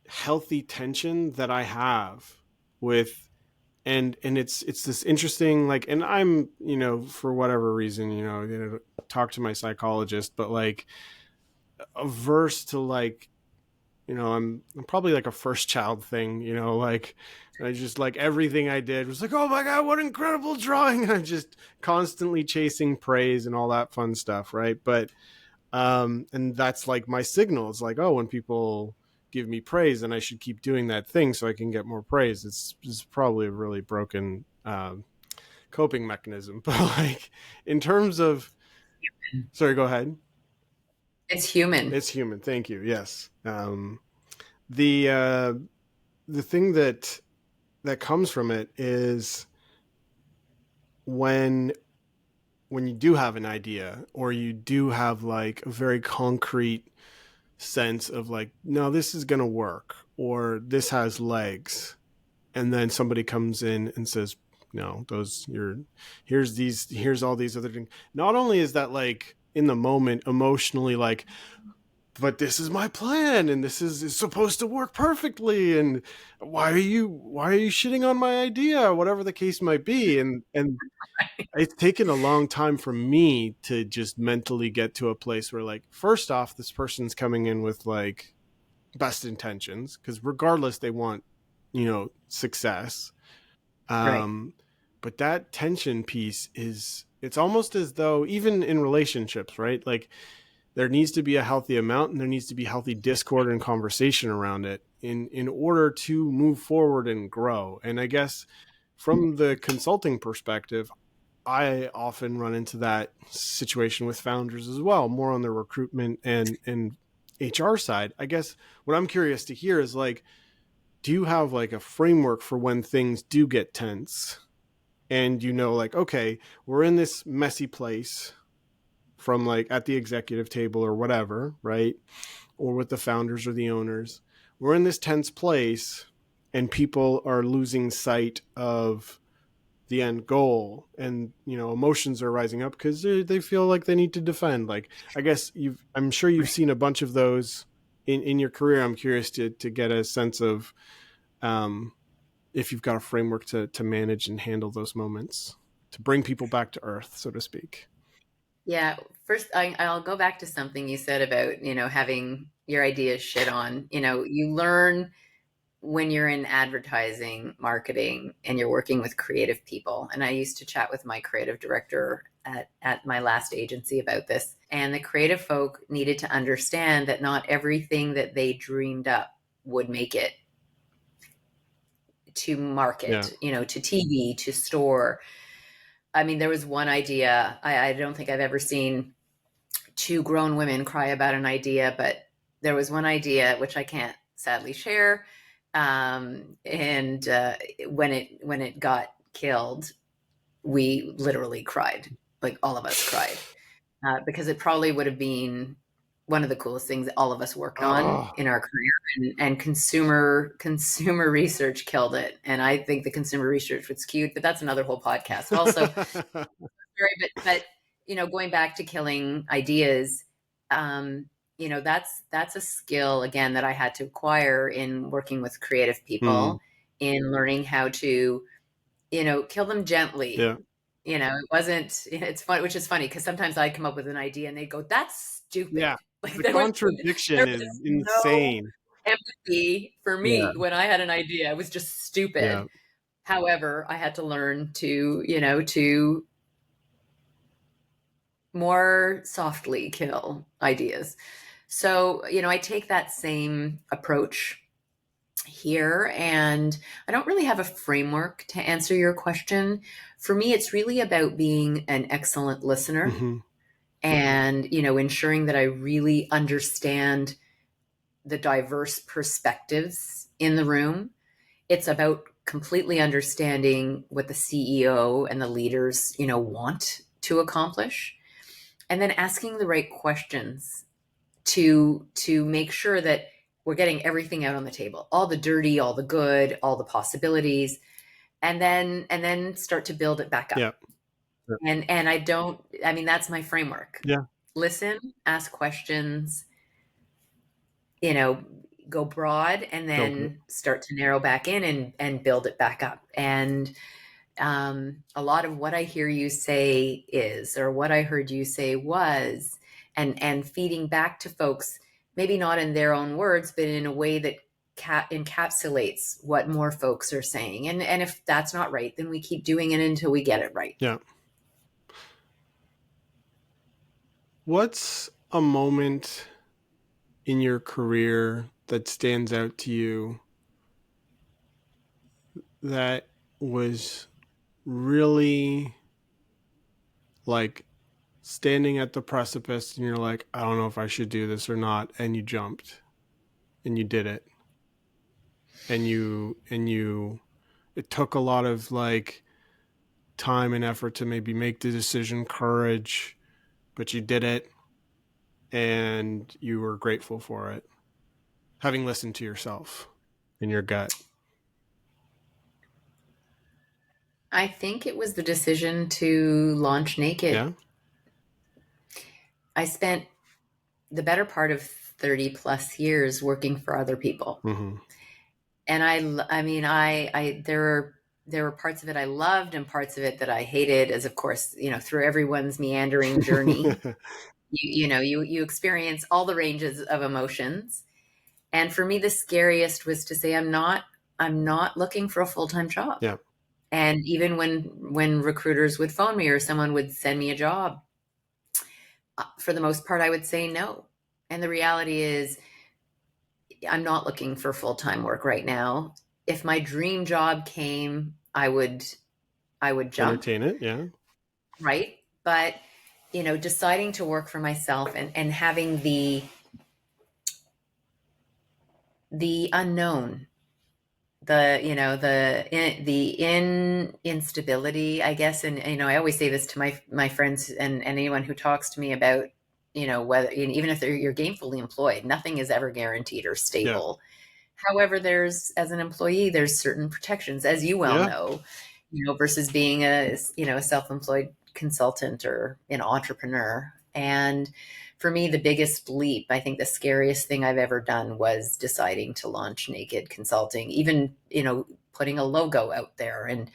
S1: healthy tension that I have with and it's this interesting like and I'm for whatever reason talk to my psychologist but like averse to like I'm probably like a first child thing like I just like everything I did was like oh my god what incredible drawing I'm just constantly chasing praise and all that fun stuff right but and that's like my signal. It's like, oh, when people give me praise, then I should keep doing that thing so I can get more praise. It's probably a really broken coping mechanism. But like in terms of, sorry, go ahead.
S2: It's human.
S1: It's human. Thank you. Yes. The the thing that comes from it is when when you do have an idea or you do have like a very concrete sense of like no this is going to work or this has legs and then somebody comes in and says no those you're here's all these other things not only is that like in the moment emotionally like but this is my plan and this is supposed to work perfectly and why are you shitting on my idea whatever the case might be and it's taken a long time for me to just mentally get to a place where like first off this person's coming in with like best intentions because regardless they want success
S2: Right.
S1: but that tension piece is it's almost as though even in relationships right like there needs to be a healthy amount and there needs to be healthy discord and conversation around it in order to move forward and grow and I guess from the consulting perspective I often run into that situation with founders as well, more on the recruitment and HR side. I guess what I'm curious to hear is like, do you have like a framework for when things do get tense? And like, okay, we're in this messy place from like at the executive table or whatever, right? Or with the founders or the owners. We're in this tense place and people are losing sight of the end goal and emotions are rising up because they feel like they need to defend like I guess I'm sure you've
S2: Right.
S1: seen a bunch of those in your career. I'm curious to get a sense of um, if you've got a framework to manage and handle those moments to bring people back to earth so to speak.
S2: Yeah. First, I'll go back to something you said about, having your ideas shit on. You learn when you're in advertising, marketing, and you're working with creative people. And I used to chat with my creative director at my last agency about this. And the creative folk needed to understand that not everything that they dreamed up would make it to
S1: Yeah.
S2: market, to TV, to store. I mean, there was one idea, I don't think I've ever seen two grown women cry about an idea, but there was one idea which I can't sadly share. And when it got killed, we literally cried. Like all of us cried, because it probably would have been one of the coolest things that all of us worked on
S1: Oh.
S2: in our career, and consumer research killed it. And I think the consumer research was cute, but that's another whole podcast. Also, but going back to killing ideas, that's a skill again that I had to acquire in working with creative
S1: Hmm.
S2: people, in learning how to kill them gently.
S1: Yeah.
S2: It wasn't, it's fun, which is funny because sometimes I'd come up with an idea and they'd go, that's
S1: Yeah.
S2: stupid. Like
S1: The
S2: there
S1: contradiction
S2: was
S1: is
S2: no
S1: insane.
S2: empathy for
S1: Yeah.
S2: me when I had an idea. It was just
S1: Yeah.
S2: stupid. However, I had to learn to more softly kill ideas. So, I take that same approach here, and I don't really have a framework to answer your question. For me, it's really about being an excellent listener,
S1: Hmm.
S2: and ensuring that I really understand the diverse perspectives in the room. It's about completely understanding what the CEO and the leaders want to accomplish, and then asking the right questions to make sure that we're getting everything out on the table, all the dirty, all the good, all the possibilities, and then start to build it back up.
S1: Yeah.
S2: And I mean, that's my framework.
S1: Yeah.
S2: Listen, ask questions, you know go broad, and
S1: Build it.
S2: then start to narrow back in, and build it back up. And a lot of what I hear you say is, or what I heard you say was, and feeding back to folks, maybe not in their own words, but in a way that encapsulates what more folks are saying. And if that's not right, then we keep doing it until we get it right.
S1: Yeah. What's a moment in your career that stands out to you that was really like standing at the precipice and you're like, I don't know if I should do this or not, and you jumped and you did it, and you it took a lot of like time and effort to maybe make the decision, courage, but you did it and you were grateful for it, having listened to yourself and your gut.
S2: I think it was the decision to launch Naked.
S1: Yeah.
S2: I spent the better part of 30 plus years working for other people.
S1: Mm-hmm.
S2: And I mean, there were parts of it I loved and parts of it that I hated, as of course, through everyone's meandering journey, you experience all the ranges of emotions. And for me, the scariest was to say, I'm not looking for a full-time job.
S1: Yeah.
S2: And even when recruiters would phone me or someone would send me a job, for the most part, I would say no. And the reality is, I'm not looking for full-time work right now. If my dream job came, I would jump,
S1: Entertain it. Yeah.
S2: right? But deciding to work for myself, and having the unknown, the instability, I guess. And I always say this to my friends, and anyone who talks to me about whether, even if you're gainfully employed, nothing is ever guaranteed or
S1: Yeah.
S2: stable. However, as an employee, there's certain protections, as you well
S1: Yeah.
S2: know, versus being a self-employed consultant or an entrepreneur. And for me, the biggest leap, I think the scariest thing I've ever done, was deciding to launch Naked Consulting, even, putting a logo out there, and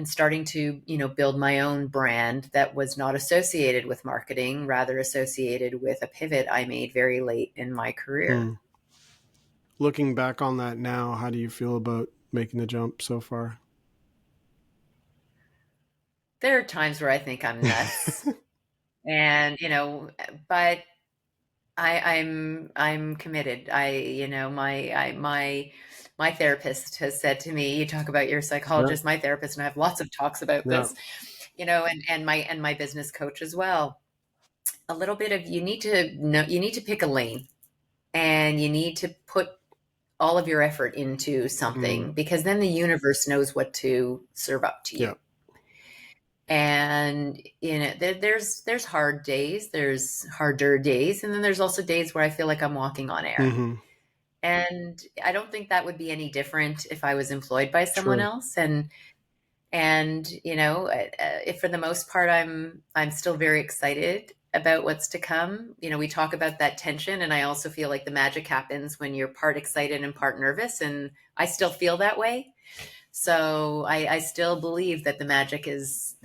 S2: starting to, build my own brand that was not associated with marketing, rather associated with a pivot I made very late in my career.
S1: Hmm. Looking back on that now, how do you feel about making the jump so far?
S2: There are times where I think I'm nuts, and but I'm committed. My my therapist has said to me, you talk about your
S1: Yeah.
S2: psychologist, my therapist, and I have lots of talks about
S1: Yeah.
S2: this, and my business coach as well. A little bit of, you need to pick a lane, and you need to put all of your effort into
S1: Mm.
S2: something, because then the universe knows what to serve up to
S1: Yeah.
S2: you. And there's hard days, there's harder days, and then there's also days where I feel like I'm walking on air.
S1: Mm-hmm.
S2: And I don't think that would be any different if I was employed by someone
S1: Sure.
S2: else. And if for the most part I'm still very excited about what's to come. We talk about that tension, and I also feel like the magic happens when you're part excited and part nervous, and I still feel that way. So I still believe that the magic is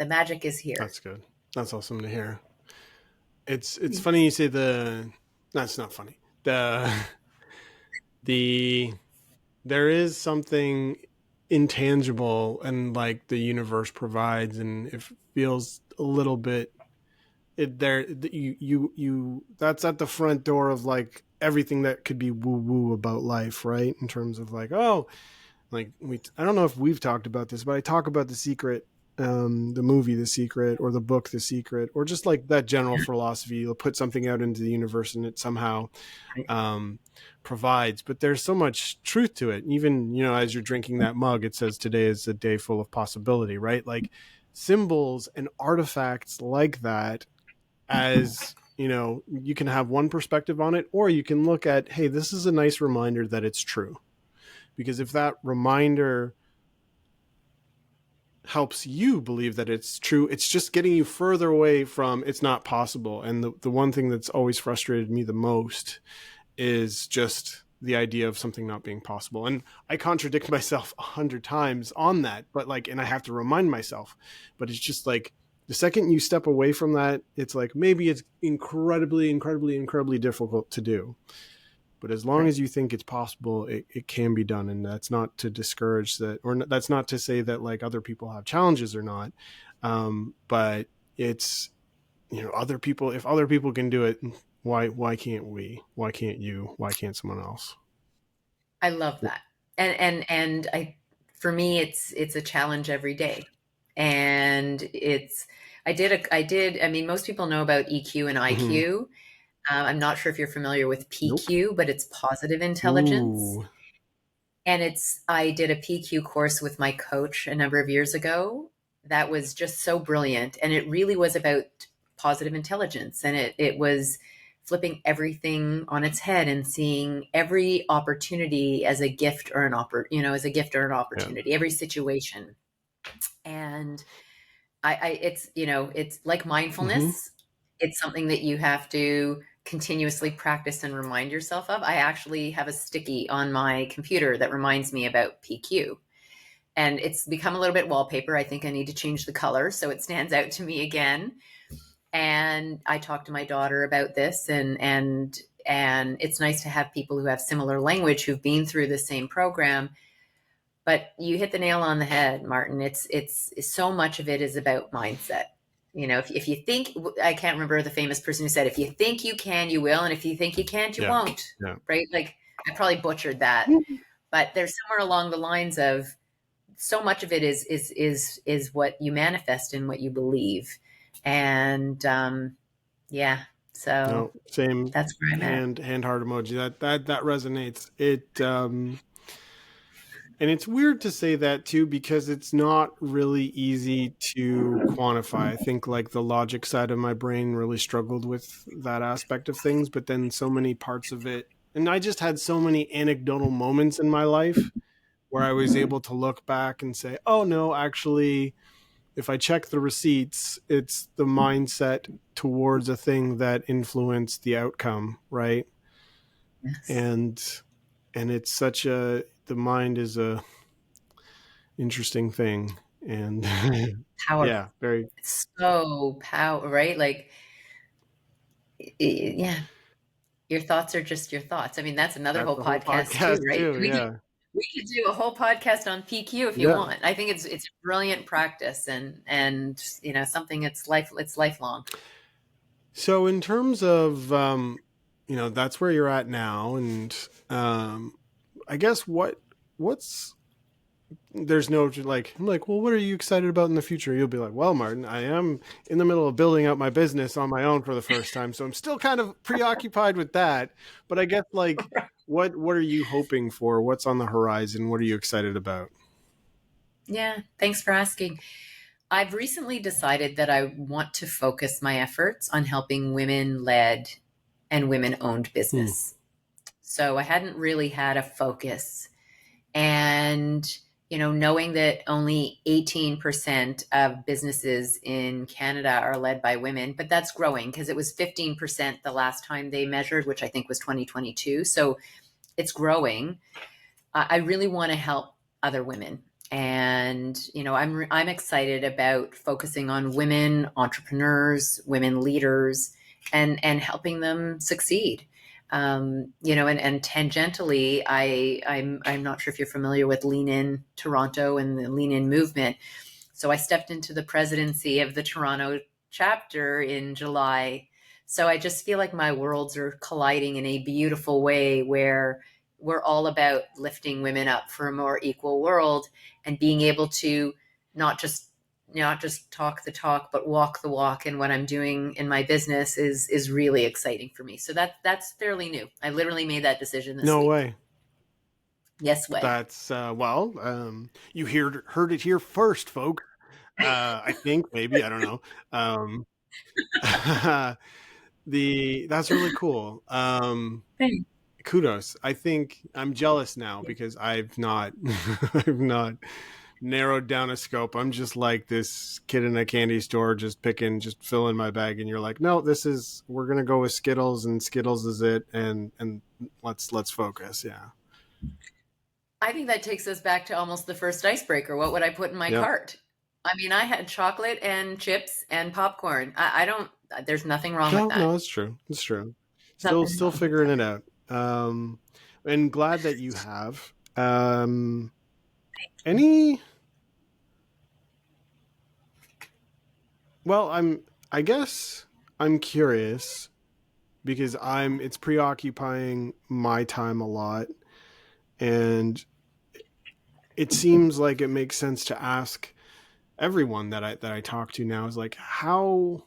S2: here.
S1: That's good. That's awesome to hear. It's funny you say that's not funny. The there is something intangible and like the universe provides, and it feels a little bit you that's at the front door of like everything that could be woo woo about life, right? In terms of like, oh, like I don't know if we've talked about this, but I talk about The Secret, the movie The Secret, or the book The Secret, or just like that general philosophy. You'll put something out into the universe and it somehow um, provides. But there's so much truth to it. Even, as you're drinking that mug, it says today is a day full of possibility, right? Like symbols and artifacts like that, as you can have one perspective on it, or you can look at, hey, this is a nice reminder that it's true. Because if that reminder helps you believe that it's true, it's just getting you further away from it's not possible. And the one thing that's always frustrated me the most is just the idea of something not being possible. And I contradict myself 100 times on that, but like, and I have to remind myself, but it's just like the second you step away from that, it's like, maybe it's incredibly, incredibly, incredibly difficult to do. But as long
S2: Right.
S1: as you think it's possible, it can be done. And that's not to discourage that, or that's not to say that like other people have challenges or not. But it's, other people, if other people can do it, why can't we? Why can't you? Why can't someone else?
S2: I love that. And for me, it's a challenge every day. And I mean, most people know about EQ and
S1: Mm-hmm.
S2: IQ. I'm not sure if you're familiar with
S1: Nope.
S2: PQ, but it's positive intelligence.
S1: Ooh.
S2: And I did a PQ course with my coach a number of years ago. That was just so brilliant. And it really was about positive intelligence. And it was flipping everything on its head and seeing every opportunity as a gift or as a gift or an
S1: Yeah.
S2: opportunity, every situation. And it's like
S1: Mm-hmm.
S2: mindfulness. It's something that you have to continuously practice and remind yourself of. I actually have a sticky on my computer that reminds me about PQ. And it's become a little bit wallpaper. I think I need to change the color so it stands out to me again. And I talked to my daughter about this, and it's nice to have people who have similar language, who've been through the same program. But you hit the nail on the head, Martin. It's so much of it is about mindset. If you think, I can't remember the famous person who said, if you think you can, you will, and if you think you can't, you
S1: Yeah.
S2: won't.
S1: Yeah.
S2: Right? Like, I probably butchered that, but there's somewhere along the lines of, so much of it is what you manifest and what you believe. And yeah, so
S1: No, same.
S2: that's where I'm at.
S1: Hand heart emoji. That resonates. And it's weird to say that too, because it's not really easy to quantify. I think like the logic side of my brain really struggled with that aspect of things, but then so many parts of it, and I just had so many anecdotal moments in my life where I was able to look back and say, oh no, actually, if I check the receipts, it's the mindset towards a thing that influenced the outcome, right?
S2: Yes.
S1: And it's such the mind is a interesting thing. And
S2: Powerful.
S1: yeah, very.
S2: It's so power, right? Like, yeah, your thoughts are just your thoughts. I mean, that's another
S1: That's
S2: whole
S1: the whole
S2: podcast too,
S1: podcast
S2: right?
S1: too. Yeah.
S2: We could do a whole podcast on PQ if you
S1: Yeah.
S2: want. I think it's a brilliant practice, and something, it's lifelong.
S1: So in terms of that's where you're at now, and I guess what's there's no like I'm like, well, what are you excited about in the future? You'll be like, well, Martin, I am in the middle of building out my business on my own for the first time, so I'm still kind of preoccupied with that. But I guess like, what are you hoping for? What's on the horizon? What are you excited about?
S2: Yeah, thanks for asking. I've recently decided that I want to focus my efforts on helping women led and women owned
S1: Hmm.
S2: business. So I hadn't really had a focus. And, knowing that only 18% of businesses in Canada are led by women, but that's growing because it was 15% the last time they measured, which I think was 2022. So it's growing. I really want to help other women. And I'm excited about focusing on women entrepreneurs, women leaders, and helping them succeed. And tangentially, I'm not sure if you're familiar with Lean In Toronto and the Lean In movement. So I stepped into the presidency of the Toronto chapter in July. So I just feel like my worlds are colliding in a beautiful way where we're all about lifting women up for a more equal world and being able to not just talk the talk but walk the walk. And what I'm doing in my business is really exciting for me. So that's fairly new. I literally made that decision this
S1: No
S2: week.
S1: way.
S2: Yes way.
S1: That's you heard it here first, folks. I think maybe I don't know. The That's really cool.
S2: Thanks.
S1: Kudos. I think I'm jealous now because I've not I've not narrowed down a scope. I'm just like this kid in a candy store just filling my bag, and you're like, no, we're gonna go with Skittles, and Skittles is it, and let's focus. Yeah.
S2: I think that takes us back to almost the first icebreaker. What would I put in my
S1: Yep.
S2: cart? I mean, I had chocolate and chips and popcorn. I don't, there's nothing wrong with
S1: No,
S2: that.
S1: no, it's true. It's true.
S2: Nothing
S1: Still
S2: wrong with
S1: figuring
S2: that.
S1: it out. And glad that you have. Any Well, I guess I'm curious because it's preoccupying my time a lot, and it seems like it makes sense to ask everyone that I talk to now is like, how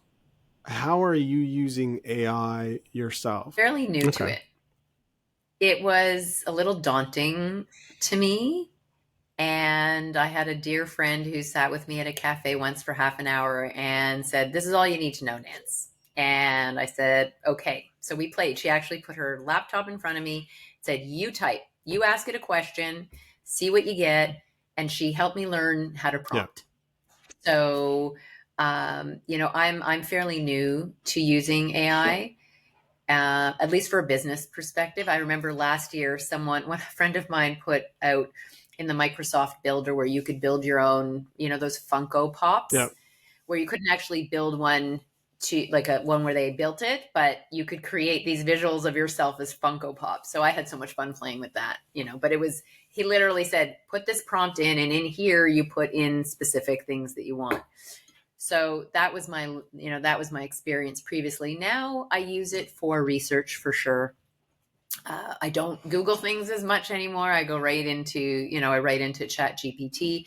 S1: are you using AI yourself?
S2: Fairly new to
S1: Okay.
S2: it. It was a little daunting to me. And I had a dear friend who sat with me at a cafe once for half an hour and said, "This is all you need to know, Nance." And I said, "Okay." So we played. She actually put her laptop in front of me, said, "You type, you ask it a question, see what you get." And she helped me learn how to
S1: Yeah.
S2: prompt. So, I'm fairly new to using AI. At least for a business perspective. I remember last year, a friend of mine put out in the Microsoft Builder where you could build your own, those Funko
S1: Yeah.
S2: Pops, where you couldn't actually build one to like a one where they built it, but you could create these visuals of yourself as Funko Pops. So I had so much fun playing with that, but he literally said, put this prompt in, and in here you put in specific things that you want. So that was my experience previously. Now I use it for research for sure. I don't Google things as much anymore. I go right into, I write into Chat GPT,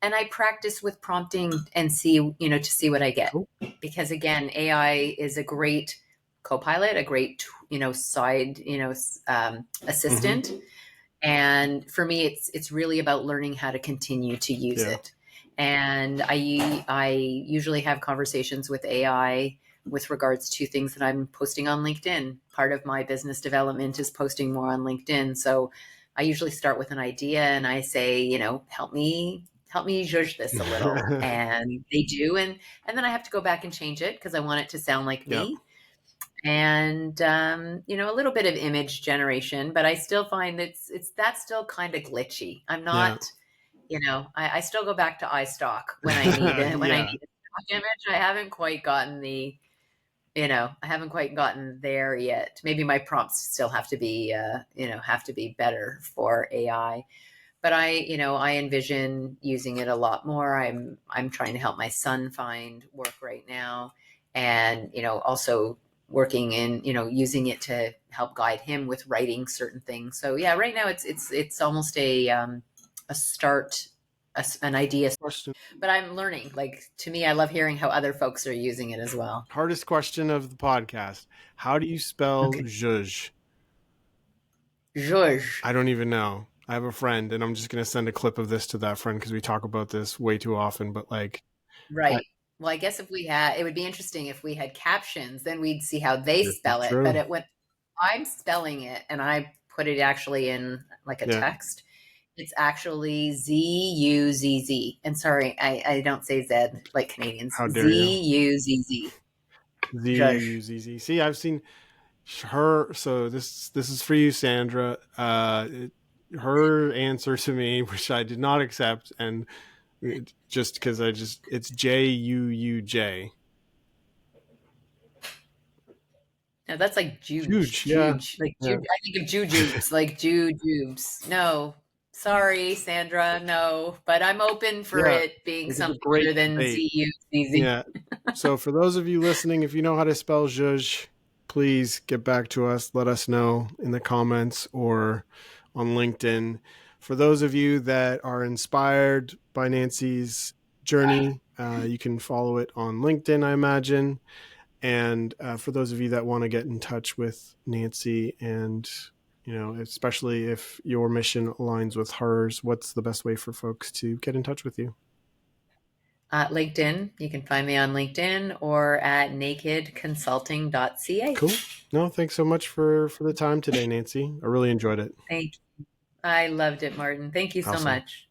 S2: and I practice with prompting and to see what I get.
S1: Cool.
S2: Because again, AI is a great co-pilot, a great, side,
S1: Mm-hmm.
S2: assistant. And for me, it's really about learning how to continue to use
S1: Yeah.
S2: it. And I usually have conversations with AI with regards to things that I'm posting on LinkedIn. Part of my business development is posting more on LinkedIn. So I usually start with an idea and I say, help me judge this a little. And they do. And then I have to go back and change it because I want it to sound like
S1: Yeah.
S2: me. And a little bit of image generation, but I still find that's still kind of glitchy. I'm
S1: Yeah.
S2: not, I still go back to iStock when I need it. When I
S1: Yeah.
S2: need a stock image, I haven't quite gotten there yet. Maybe my prompts still have to be better for AI. But I envision using it a lot more. I'm trying to help my son find work right now, and also working in, using it to help guide him with writing certain things. So yeah, right now it's almost a start, an idea.
S1: Question.
S2: But I'm learning. Like, to me, I love hearing how other folks are using it as well.
S1: Hardest question of the podcast. How do you spell
S2: Okay.
S1: zhuzh?
S2: Zhuzh.
S1: I don't even know. I have a friend, and I'm just going to send a clip of this to that friend because we talk about this way too often. But like,
S2: Right. Well, I guess if we had, it would be interesting if we had captions, then we'd see how they
S1: this is
S2: spell it.
S1: true.
S2: But when I'm spelling it and I put it actually in like a
S1: Yeah.
S2: text, it's actually Z-U-Z-Z. And sorry, I don't say Z like Canadians.
S1: How dare you?
S2: Z-U-Z-Z. Zhuzh.
S1: Z-U-Z-Z. See, I've seen her. So this is for you, Sandra. Her answer to me, which I did not accept, and just because it's J-U-U-J.
S2: No, that's like juge.
S1: Huge, yeah.
S2: Juge. Like
S1: Yeah.
S2: I think of jujubes, like jujubes. No. Sorry, Sandra. No. But I'm open for
S1: Yeah.
S2: it being
S1: It's a
S2: something
S1: great
S2: other than
S1: debate.
S2: Z-U-Z-Z.
S1: Yeah. So for those of you listening, if you know how to spell zhuzh, please get back to us. Let us know in the comments or on LinkedIn. For those of you that are inspired by Nancy's journey, you can follow it on LinkedIn, I imagine. And for those of you that want to get in touch with Nancy, and especially if your mission aligns with hers, what's the best way for folks to get in touch with you?
S2: LinkedIn. You can find me on LinkedIn or at nakedconsulting.ca.
S1: Cool. No, thanks so much for the time today, Nancy. I really enjoyed it.
S2: Thank you. I loved it, Martin. Thank you so
S1: Awesome.
S2: much.